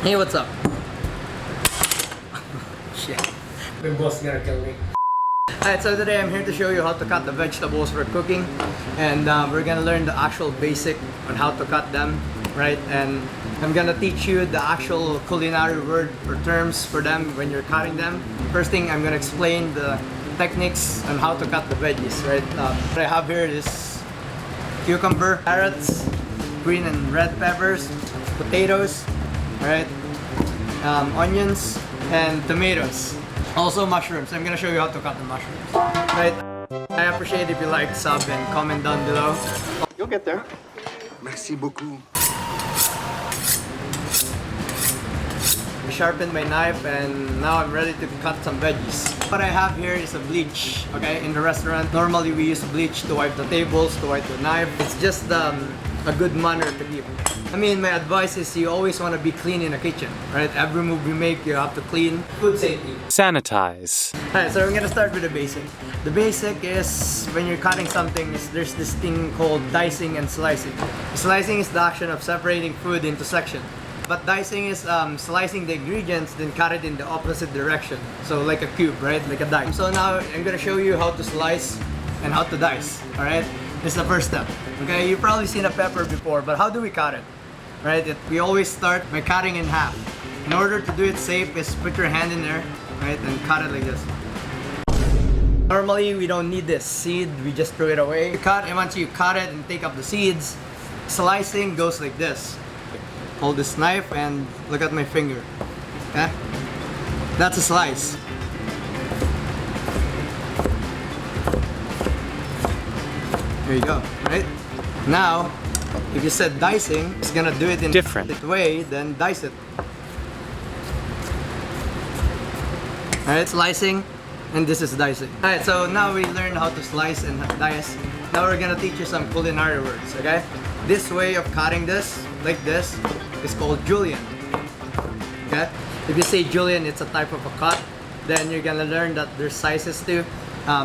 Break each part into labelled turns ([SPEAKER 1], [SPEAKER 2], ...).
[SPEAKER 1] Hey, what's up? Shit. My boss is gonna kill me. Alright, so today I'm here to show you how to cut the vegetables for cooking, and we're gonna learn the actual basic on how to cut them, right? And I'm gonna teach you the actual culinary word or terms for them when you're cutting them. First thing, I'm gonna explain the techniques on how to cut the veggies, right? What I have here is cucumber, carrots, green and red peppers, potatoes, right? Onions and tomatoes. Also mushrooms. I'm gonna show you how to cut the mushrooms. Right? I appreciate if you like, sub, and comment down below.
[SPEAKER 2] You'll get there.
[SPEAKER 3] Merci beaucoup.
[SPEAKER 1] I sharpened my knife and now I'm ready to cut some veggies. What I have here is a bleach. Okay, in the restaurant, normally we use bleach to wipe the tables, to wipe the knife. It's just a good manner to keep. I mean, my advice is you always want to be clean in the kitchen, right? Every move you make, you have to clean. Food safety.
[SPEAKER 4] Sanitize.
[SPEAKER 1] Alright, so we're gonna start with the basic. The basic is when you're cutting something, there's this thing called dicing and slicing. Slicing is the action of separating food into sections. But dicing is slicing the ingredients, then cut it in the opposite direction. So like a cube, right? Like a dice. So now I'm gonna show you how to slice and how to dice, alright? This is the first step. Okay, you've probably seen a pepper before, but how do we cut it? Right? We always start by cutting in half. In order to do it safe, is put your hand in there, right, and cut it like this. Normally, we don't need this seed, we just throw it away. You cut, and once you cut it and take up the seeds, slicing goes like this. Hold this knife and look at my finger. Okay? That's a slice. There you go, right? Now, if you said dicing, it's gonna do it in a different way, then dice it. Alright, slicing, and this is dicing. Alright, so now we learned how to slice and dice. Now we're gonna teach you some culinary words, okay? This way of cutting this, like this, is called Julienne. Okay? If you say Julienne, it's a type of a cut. Then you're gonna learn that there's sizes too.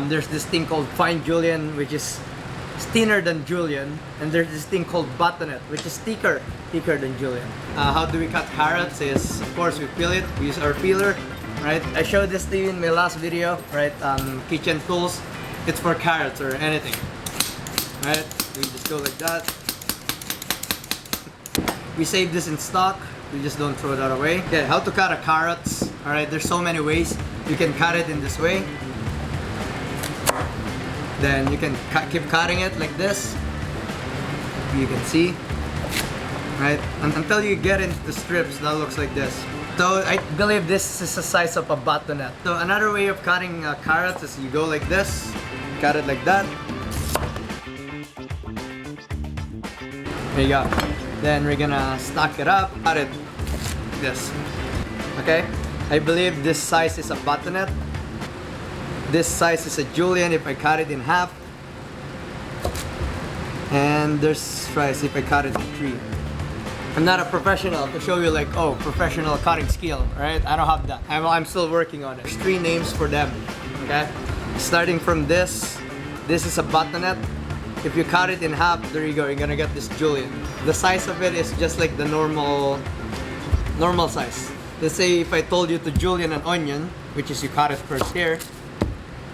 [SPEAKER 1] There's this thing called fine Julienne, which is thinner than Julienne, and there's this thing called Batonet, which is thicker than Julienne. How do we cut carrots? Is of course we peel it. We use our peeler, right? I showed this to you in my last video, right? Kitchen tools. It's for carrots or anything, right? We just go like that. We save this in stock. We just don't throw that away. Okay, how to cut a carrots? All right, there's so many ways. You can cut it in this way. Then you can keep cutting it like this. You can see, right? Until you get into the strips that looks like this. So I believe this is the size of a batonet. So another way of cutting carrots is you go like this, cut it like that. There you go. Then we're gonna stack it up, cut it like this. Okay? I believe this size is a batonet. This size is a Julienne if I cut it in half. And there's size if I cut it in 3. I'm not a professional to show you like, oh, professional cutting skill, right? I don't have that. I'm still working on it. There's 3 names for them, okay? Starting from this is a batonet. If you cut it in half, there you go, you're gonna get this Julienne. The size of it is just like the normal size. Let's say if I told you to Julienne an onion, which is you cut it first here,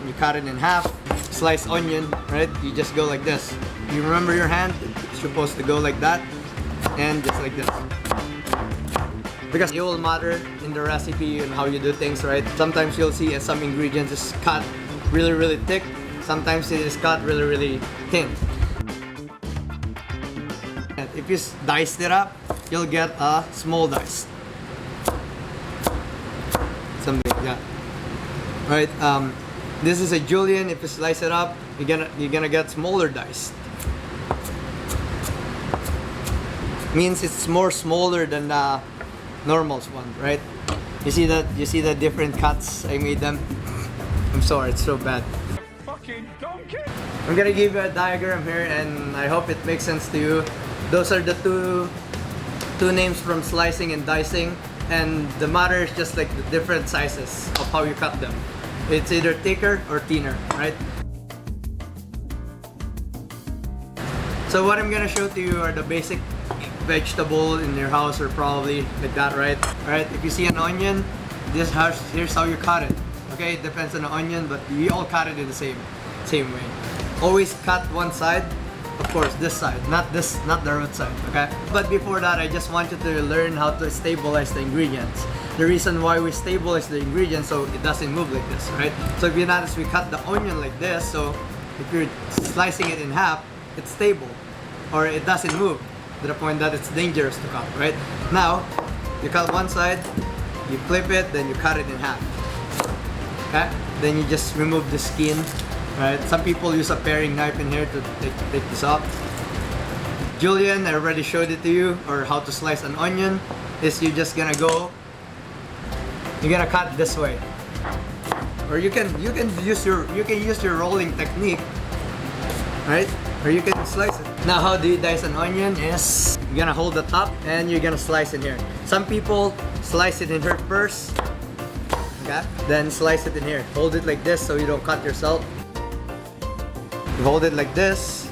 [SPEAKER 1] you cut it in half, slice onion, right? You just go like this. You remember your hand? It's supposed to go like that, and just like this. Because it will matter in the recipe and how you do things, right? Sometimes you'll see some ingredients is cut really, really thick. Sometimes it is cut really, really thin. If you dice it up, you'll get a small dice. Something like that. Right? This is a Julienne. If you slice it up, you're gonna get smaller dice. Means it's more smaller than the normal one, right? You see that? You see the different cuts I made them. I'm sorry, it's so bad.
[SPEAKER 2] Fucking donkey!
[SPEAKER 1] I'm gonna give you a diagram here, and I hope it makes sense to you. Those are the two names from slicing and dicing, and the matter is just like the different sizes of how you cut them. It's either thicker or thinner, right? So what I'm gonna show to you are the basic vegetable in your house or probably like that, right? Alright, if you see an onion, here's how you cut it. Okay, it depends on the onion, but we all cut it in the same way. Always cut one side, of course, this side, not the root side, okay? But before that, I just want you to learn how to stabilize the ingredients. The reason why we stabilize the ingredients so it doesn't move like this, right? So if you notice, we cut the onion like this, so if you're slicing it in half, it's stable, or it doesn't move to the point that it's dangerous to cut, right? Now, you cut one side, you flip it, then you cut it in half, okay? Then you just remove the skin, right? Some people use a paring knife in here to take this off. Julienne, I already showed it to you, or how to slice an onion, is you're just gonna go, you're gonna cut this way. Or you can use your rolling technique, right? Or you can slice it. Now, how do you dice an onion is you're gonna hold the top and you're gonna slice in here. Some people slice it in here first, okay? Then slice it in here. Hold it like this so you don't cut yourself. You hold it like this.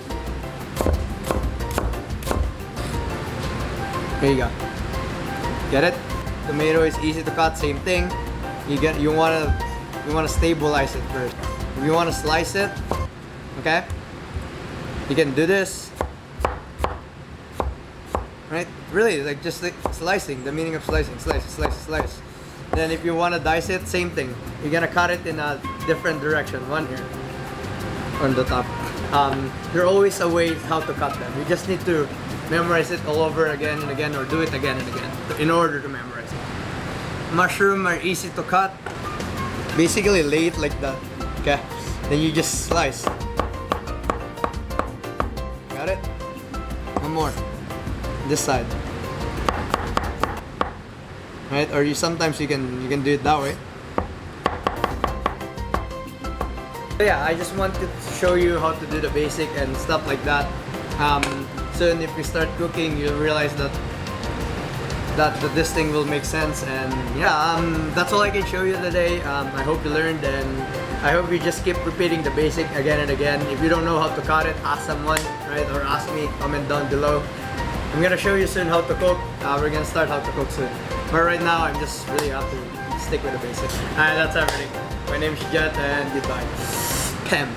[SPEAKER 1] There you go. Get it? Tomato is easy to cut, same thing. You wanna stabilize it first. If you wanna slice it, okay? You can do this. Right? Really, like just like slicing, the meaning of slicing. Slice. Then if you wanna dice it, same thing. You're gonna cut it in a different direction. One here. On the top. There are always a way how to cut them. You just need to memorize it all over again and again, or do it again and again in order to memorize it. Mushroom are easy to cut. Basically lay it like that, okay? Then you just slice. Got it? One more. This side. Right? Or sometimes you can do it that way. So yeah, I just wanted to show you how to do the basic and stuff like that. Soon if we start cooking, you'll realize that this thing will make sense. And yeah, that's all I can show you today. I hope you learned, and I hope you just keep repeating the basic again and again. If you don't know how to cut it, ask someone, right? Or ask me, comment down below. I'm gonna show you soon how to cook. We're gonna start how to cook soon. But right now, I'm just really have to stick with the basics. Alright, that's everything. My name is Jet, and goodbye. Pam.